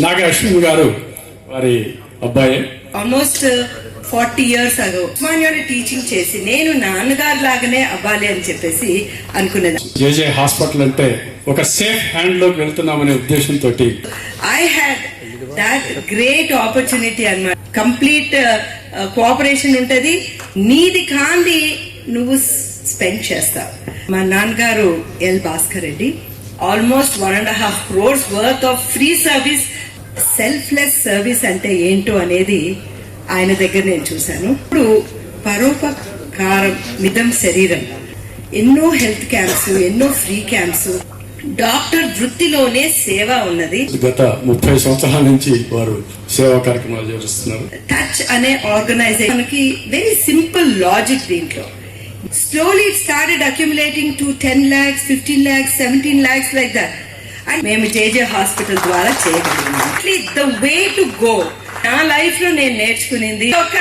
నాగ అశ్విన్ గారు వారి అబ్బాయి. ఆల్మోస్ట్ 40 years ago ఉస్మానియాలో టీచింగ్ చేసి నేను నాన్నగారు లాగానే అవ్వాలి అని చెప్పేసి అనుకున్నది. జేజే హాస్పిటల్ అంటే ఒక సేఫ్ హ్యాండ్ లోకి వెళ్తున్నామనే ఉద్దేశంతో I had that great opportunity అన్నమాట. కంప్లీట్ కోఆపరేషన్ ఉంటది, నీది కాంది నువ్వు స్పెండ్ చేస్తావు. మా నాన్నగారు L Bhaskar Reddy almost 1.5 crores worth of free service, selfless service అంటే ఏంటో అనేది ఆయన దగ్గర నేను చూశాను. ఇప్పుడు పరోపకారం మితం శరీరం, ఎన్నో హెల్త్ క్యాంప్స్, ఎన్నో ఫ్రీ క్యాంప్స్, డాక్టర్ వృత్తిలోనే సేవ ఉన్నది. గత 30 సంవత్సరాల నుంచి వారు సేవా కార్యక్రమాలు చేస్తున్నారు. టచ్ అనే ఆర్గనైజేషన్ కి వెరీ సింపుల్ లాజిక్ దీంట్లో. Slowly it started accumulating to 10 lakhs, 15 lakhs, 17 lakhs like that. And మేము జేజే హాస్పిటల్ ద్వారా చేయగలిగాము. The way to go. నా లైఫ్ లో నేను నేర్చుకునింది ఒక